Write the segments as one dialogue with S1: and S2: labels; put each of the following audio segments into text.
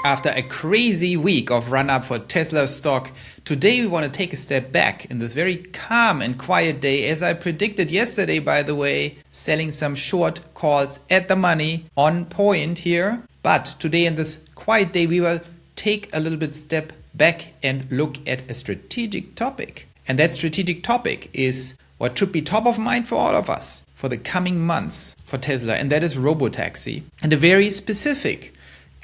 S1: After a crazy week of run-up for Tesla stock, today we want to take a step back in this very calm and quiet day, as I predicted yesterday, by the way, selling some short calls at the money, on point here. But today in this quiet day, we will take a little bit step back and look at a strategic topic. And that strategic topic is what should be top of mind for all of us for the coming months for Tesla, and that is Robotaxi, and a very specific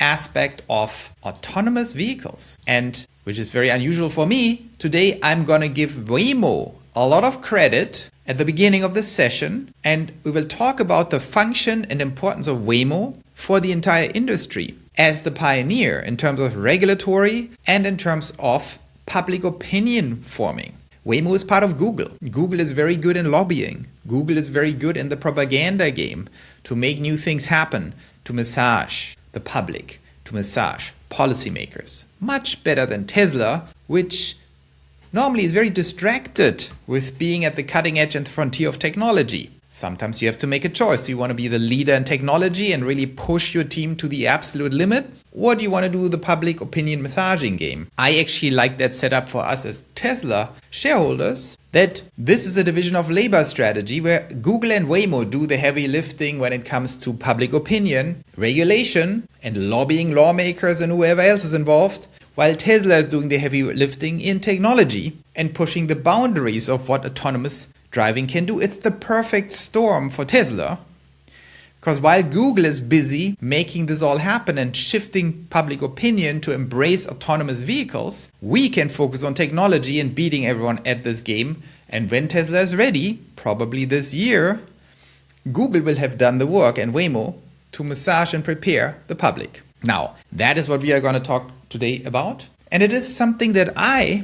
S1: aspect of autonomous vehicles. And which is very unusual for me, today I'm gonna give Waymo a lot of credit at the beginning of this session, and we will talk about the function and importance of Waymo for the entire industry as the pioneer in terms of regulatory and in terms of public opinion forming. Waymo is part of Google. Google is very good in lobbying. Google is very good in the propaganda game to make new things happen, to massage the public, to massage policymakers. Much better than Tesla, which normally is very distracted with being at the cutting edge and frontier of technology. Sometimes you have to make a choice. Do you want to be the leader in technology and really push your team to the absolute limit? Or do you want to do the public opinion massaging game? I actually like that setup for us as Tesla shareholders, that this is a division of labor strategy where Google and Waymo do the heavy lifting when it comes to public opinion, regulation, and lobbying lawmakers and whoever else is involved, while Tesla is doing the heavy lifting in technology and pushing the boundaries of what autonomous driving can do. It's the perfect storm for Tesla, because while Google is busy making this all happen and shifting public opinion to embrace autonomous vehicles, we can focus on technology and beating everyone at this game. And when Tesla is ready, probably this year, Google will have done the work and Waymo to massage and prepare the public. Now, that is what we are going to talk today about. And it is something that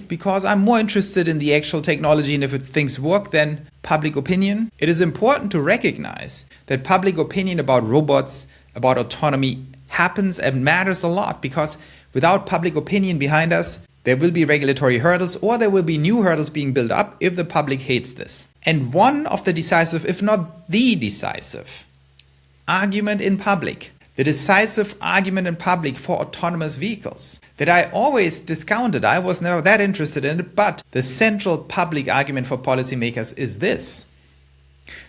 S1: because I'm more interested in the actual technology and if things work than public opinion, it is important to recognize that public opinion about robots, about autonomy happens and matters a lot, because without public opinion behind us, there will be regulatory hurdles or there will be new hurdles being built up if the public hates this. And one of the decisive, if not the decisive, argument in public, the decisive argument in public for autonomous vehicles that I always discounted, I was never that interested in it, but the central public argument for policymakers is this.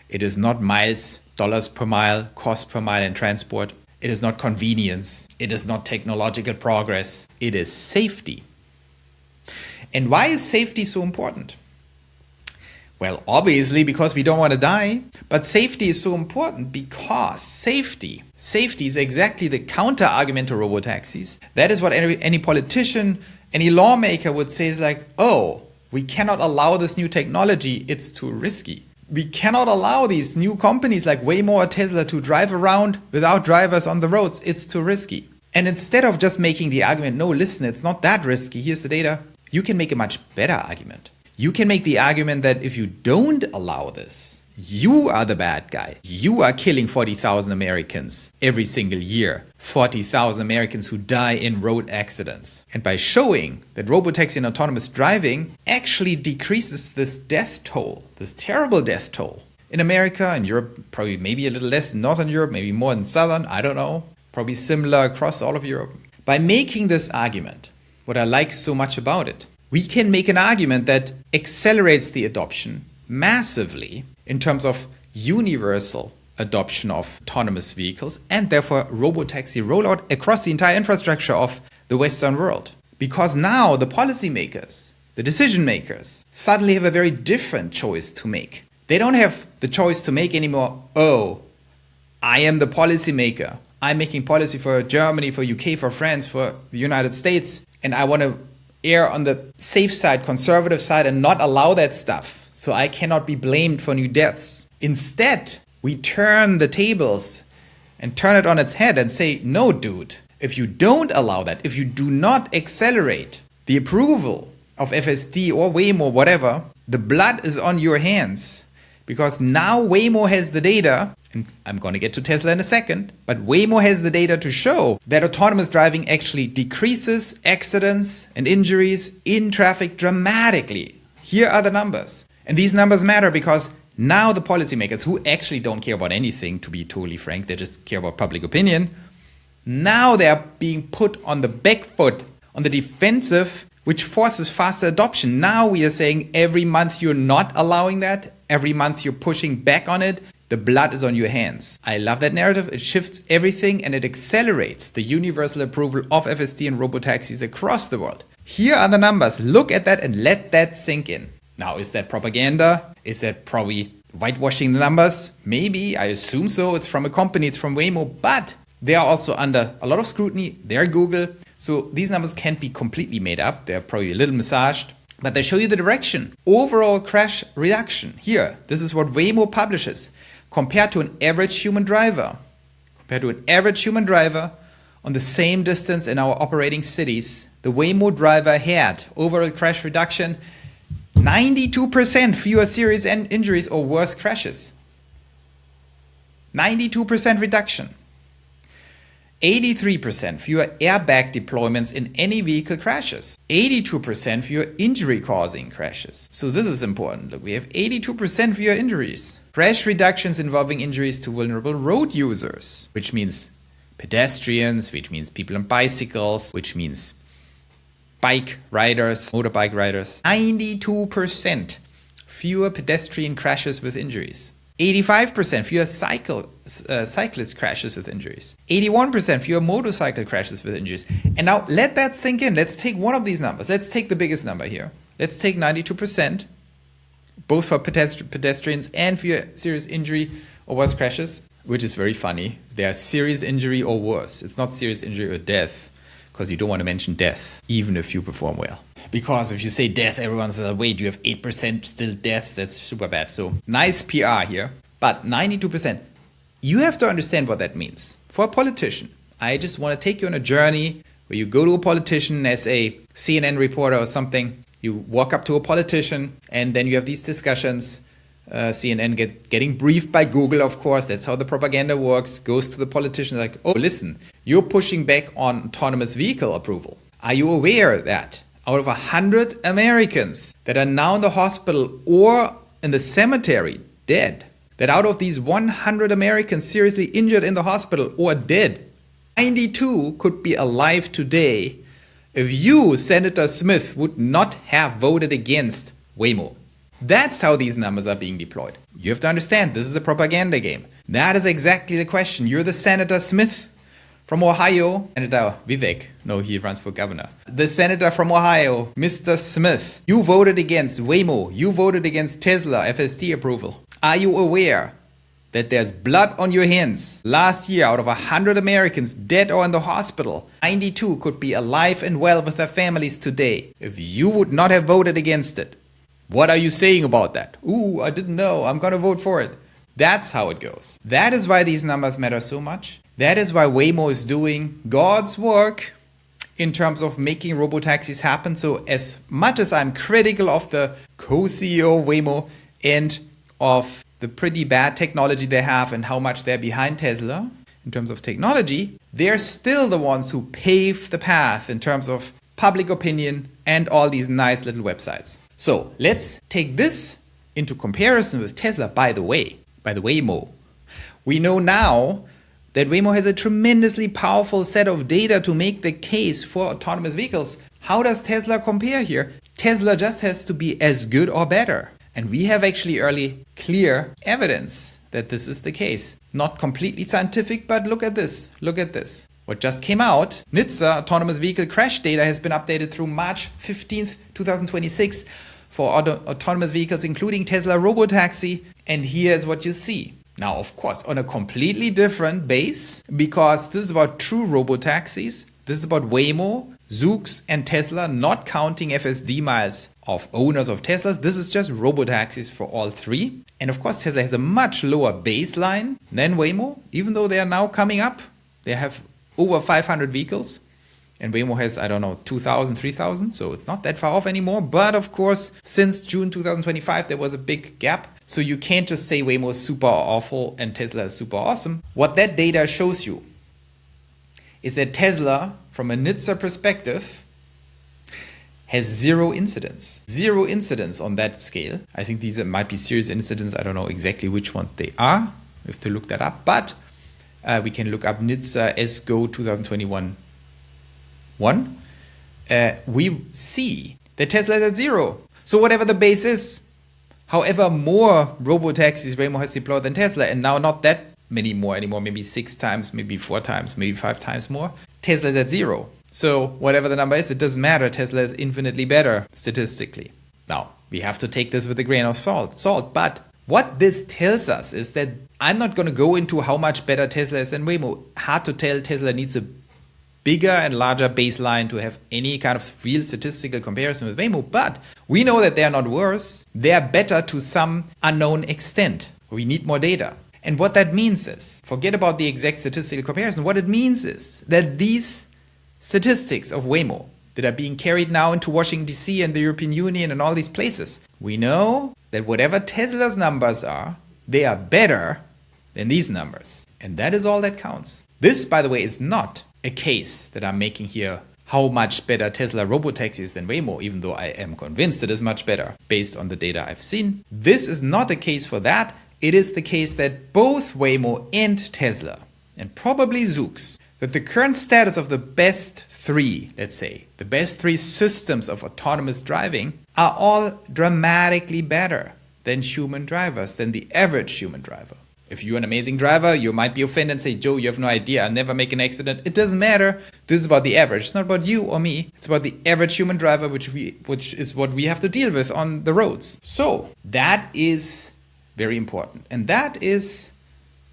S1: It is not miles, dollars per mile, cost per mile in transport. It is not convenience. It is not technological progress. It is safety. And why is safety so important? Well, obviously because we don't want to die, but safety is so important because safety is exactly the counter argument to robotaxis. That is what any politician, any lawmaker would say is like, oh, we cannot allow this new technology, it's too risky. We cannot allow these new companies like Waymo or Tesla to drive around without drivers on the roads, it's too risky. And instead of just making the argument, no, listen, it's not that risky, here's the data, you can make a much better argument. You can make the argument that if you don't allow this, you are the bad guy. You are killing 40,000 Americans every single year. 40,000 Americans who die in road accidents. And by showing that robotaxi and autonomous driving actually decreases this death toll, this terrible death toll. In America and Europe, probably maybe a little less in Northern Europe, maybe more in Southern, I don't know. Probably similar across all of Europe. By making this argument, what I like so much about it, we can make an argument that accelerates the adoption massively in terms of universal adoption of autonomous vehicles and therefore robotaxi rollout across the entire infrastructure of the Western world. Because now the policymakers, the decision makers, suddenly have a very different choice to make. They don't have the choice to make anymore, oh, I am the policymaker. I'm making policy for Germany, for UK, for France, for the United States, and I want to err on the safe side, conservative side, and not allow that stuff. So I cannot be blamed for new deaths. Instead, we turn the tables and turn it on its head and say, no, dude, if you don't allow that, if you do not accelerate the approval of FSD or Waymo, whatever, the blood is on your hands. Because now Waymo has the data, and I'm going to get to Tesla in a second, but Waymo has the data to show that autonomous driving actually decreases accidents and injuries in traffic dramatically. Here are the numbers. And these numbers matter because now the policymakers, who actually don't care about anything, to be totally frank, they just care about public opinion, Now they are being put on the back foot, on the defensive, which forces faster adoption. Now we are saying every month you're not allowing that. Every month you're pushing back on it. The blood is on your hands. I love that narrative. It shifts everything and it accelerates the universal approval of FSD and robotaxis across the world. Here are the numbers. Look at that and let that sink in. Now, is that propaganda? Is that probably whitewashing the numbers? Maybe. I assume so. It's from a company. It's from Waymo. But they are also under a lot of scrutiny. They're Google. So these numbers can't be completely made up. They're probably a little massaged. But they show you the direction. Overall crash reduction. Here, this is what Waymo publishes. Compared to an average human driver. Compared to an average human driver on the same distance in our operating cities, the Waymo driver had overall crash reduction 92% fewer serious injuries or worse crashes. 92% reduction. 83% fewer airbag deployments in any vehicle crashes. 82% fewer injury-causing crashes. So this is important. Look, we have 82% fewer injuries. Crash reductions involving injuries to vulnerable road users, which means pedestrians, which means people on bicycles, which means bike riders, motorbike riders. 92% fewer pedestrian crashes with injuries. 85% fewer cyclist crashes with injuries. 81% fewer motorcycle crashes with injuries. And now let that sink in. Let's take one of these numbers. Let's take the biggest number here. Let's take 92%, both for pedestrians and for serious injury or worse crashes, which is very funny. They are serious injury or worse. It's not serious injury or death, because you don't want to mention death, even if you perform well. Because if you say death, everyone's like, wait, you have 8% still deaths. That's super bad. So nice PR here, but 92%. You have to understand what that means. For a politician, I just want to take you on a journey where you go to a politician as a CNN reporter or something. You walk up to a politician and then you have these discussions. CNN getting briefed by Google, of course. That's how the propaganda works. Goes to the politician like, oh, listen, you're pushing back on autonomous vehicle approval. Are you aware that out of 100 Americans that are now in the hospital or in the cemetery dead, that out of these 100 Americans seriously injured in the hospital or dead, 92 could be alive today if you, Senator Smith, would not have voted against Waymo? That's how these numbers are being deployed. You have to understand, this is a propaganda game. That is exactly the question. You're the Senator Smith from Ohio. Senator Vivek. No, he runs for governor. The senator from Ohio, Mr. Smith. You voted against Waymo. You voted against Tesla FSD approval. Are you aware that there's blood on your hands? Last year, out of 100 Americans dead or in the hospital, 92 could be alive and well with their families today if you would not have voted against it. What are you saying about that? Ooh, I didn't know. I'm going to vote for it. That's how it goes. That is why these numbers matter so much. That is why Waymo is doing God's work in terms of making robotaxis happen. So as much as I'm critical of the co-CEO of Waymo and of the pretty bad technology they have and how much they're behind Tesla in terms of technology, they're still the ones who pave the path in terms of public opinion and all these nice little websites. So let's take this into comparison with Tesla. By the way, Waymo. We know now that Waymo has a tremendously powerful set of data to make the case for autonomous vehicles. How does Tesla compare here? Tesla just has to be as good or better. And we have actually early clear evidence that this is the case. Not completely scientific, but look at this. Look at this. What just came out, NHTSA autonomous vehicle crash data has been updated through March 15th, 2026 for autonomous vehicles, including Tesla Robotaxi. And here's what you see. Now, of course, on a completely different base, because this is about true robotaxis. This is about Waymo, Zoox, and Tesla, not counting FSD miles of owners of Teslas. This is just robotaxis for all three. And of course, Tesla has a much lower baseline than Waymo, even though they are now coming up. They have over 500 vehicles. And Waymo has, 2,000, 3,000. So it's not that far off anymore. But of course, since June 2025, there was a big gap. So you can't just say Waymo is super awful and Tesla is super awesome. What that data shows you is that Tesla, from a NHTSA perspective, has zero incidents. Zero incidents on that scale. I think these might be serious incidents. I don't know exactly which ones they are. We have to look that up. But We can look up NHTSA SGO 2021 1. We see that Tesla is at 0. So whatever the base is, however more robotaxis Waymo has deployed than Tesla, and now not that many more anymore, maybe 6 times, maybe 4 times, maybe 5 times more, Tesla is at 0. So whatever the number is, it doesn't matter. Tesla is infinitely better statistically. Now, we have to take this with a grain of salt. But what this tells us is that I'm not going to go into how much better Tesla is than Waymo. Hard to tell. Tesla needs a bigger and larger baseline to have any kind of real statistical comparison with Waymo. But we know that they are not worse. They are better to some unknown extent. We need more data. And what that means is, forget about the exact statistical comparison. What it means is that these statistics of Waymo that are being carried now into Washington, D.C. and the European Union and all these places, we know that whatever Tesla's numbers are, they are better than these numbers. And that is all that counts. This, by the way, is not a case that I'm making here how much better Tesla Robotaxi is than Waymo, even though I am convinced it is much better based on the data I've seen. This is not a case for that. It is the case that both Waymo and Tesla, and probably Zoox, that the current status of the best 3, let's say, the best 3 systems of autonomous driving are all dramatically better than human drivers, than the average human driver. If you're an amazing driver, you might be offended and say, Joe, you have no idea, I'll never make an accident. It doesn't matter. This is about the average. It's not about you or me. It's about the average human driver, which is what we have to deal with on the roads. So that is very important. And that is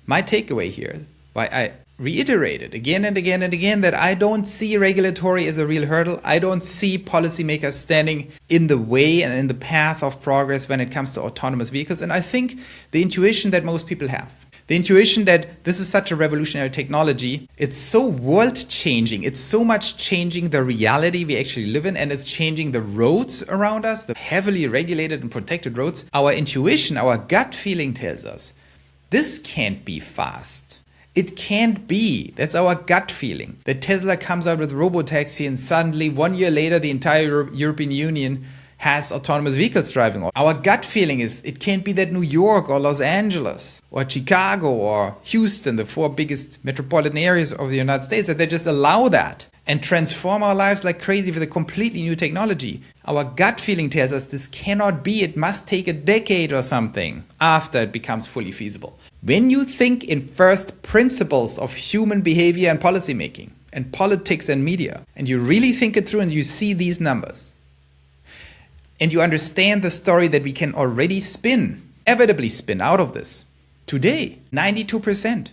S1: my takeaway here, why I reiterated again and again and again that I don't see regulatory as a real hurdle. I don't see policymakers standing in the way and in the path of progress when it comes to autonomous vehicles. And I think the intuition that most people have, the intuition that this is such a revolutionary technology, it's so world-changing, it's so much changing the reality we actually live in, and it's changing the roads around us, the heavily regulated and protected roads. Our intuition, our gut feeling tells us, this can't be fast. It can't be. That's our gut feeling. That Tesla comes out with Robotaxi and suddenly 1 year later the entire European Union has autonomous vehicles driving. Our gut feeling is it can't be that New York or Los Angeles or Chicago or Houston, the 4 biggest metropolitan areas of the United States, that they just allow that and transform our lives like crazy with a completely new technology. Our gut feeling tells us this cannot be. It must take a decade or something after it becomes fully feasible. When you think in first principles of human behavior and policymaking and politics and media, and you really think it through and you see these numbers, and you understand the story that we can already inevitably spin out of this, today, 92%.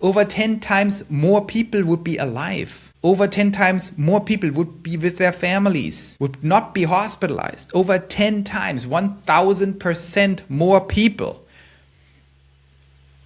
S1: Over 10 times more people would be alive. Over 10 times more people would be with their families, would not be hospitalized. Over 10 times, 1,000% more people,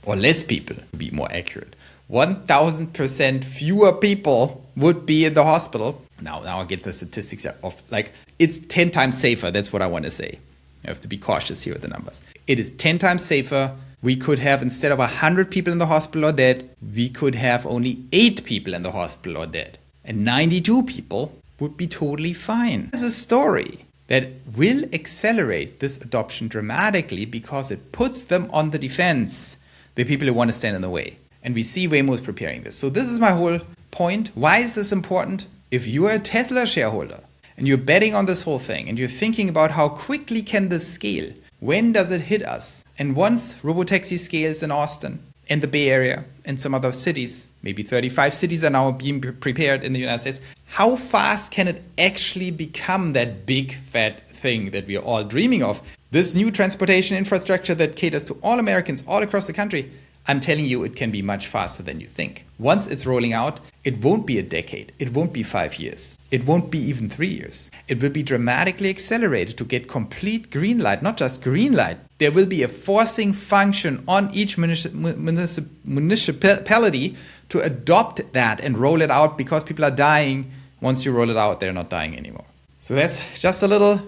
S1: or less people, to be more accurate. 1,000% fewer people would be in the hospital. Now I get the statistics of, like, it's 10 times safer. That's what I want to say. I have to be cautious here with the numbers. It is 10 times safer. We could have, instead of 100 people in the hospital or dead, we could have only 8 people in the hospital or dead. And 92 people would be totally fine. There's a story that will accelerate this adoption dramatically because it puts them on the defense, the people who want to stand in the way. And we see Waymo is preparing this. So this is my whole point. Why is this important? If you are a Tesla shareholder and you're betting on this whole thing and you're thinking about how quickly can this scale, when does it hit us? And once Robotaxi scales in Austin and the Bay Area and some other cities, maybe 35 cities are now being prepared in the United States, how fast can it actually become that big fat thing that we are all dreaming of? This new transportation infrastructure that caters to all Americans all across the country, I'm telling you, it can be much faster than you think. Once it's rolling out, it won't be a decade. It won't be 5 years. It won't be even 3 years. It will be dramatically accelerated to get complete green light, not just green light. There will be a forcing function on each municipality to adopt that and roll it out, because people are dying. Once you roll it out, they're not dying anymore. So that's just a little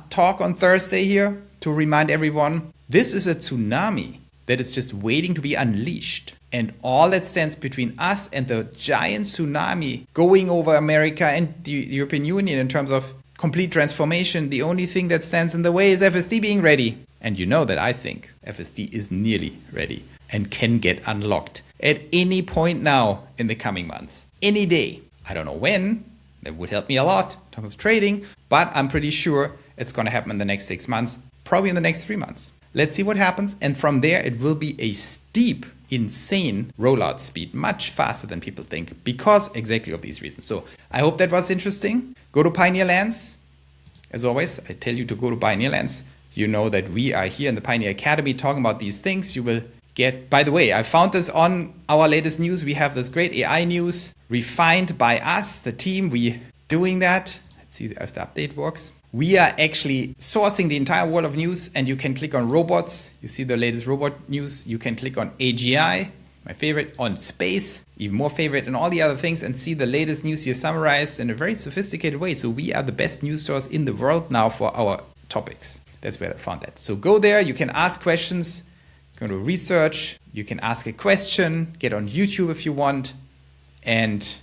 S1: talk on Thursday here to remind everyone, this is a tsunami that is just waiting to be unleashed. And all that stands between us and the giant tsunami going over America and the European Union in terms of complete transformation, the only thing that stands in the way is FSD being ready. And you know that I think FSD is nearly ready. and can get unlocked at any point now in the coming months. Any day. I don't know when. That would help me a lot in terms of trading, but I'm pretty sure it's going to happen in the next 6 months, probably in the next 3 months. Let's see what happens. And from there, it will be a steep, insane rollout speed, much faster than people think, because exactly of these reasons. So I hope that was interesting. Go to Pioneer Lands. As always, I tell you to go to Pioneer Lands. You know that we are here in the Pioneer Academy talking about these things. You will get, by the way, I found this on our latest news. We have this great AI news refined by us, the team. We doing that. Let's see if the update works. We are actually sourcing the entire world of news, and you can click on robots. You see the latest robot news. You can click on AGI, my favorite, on space, even more favorite, and all the other things, and see the latest news here summarized in a very sophisticated way. So we are the best news source in the world now for our topics. That's where I found that. So go there. You can ask questions, go to research. You can ask a question, get on YouTube if you want, and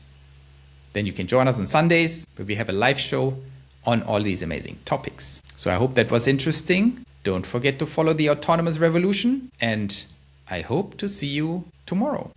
S1: then you can join us on Sundays where we have a live show on all these amazing topics. So I hope that was interesting. Don't forget to follow the autonomous revolution, and I hope to see you tomorrow.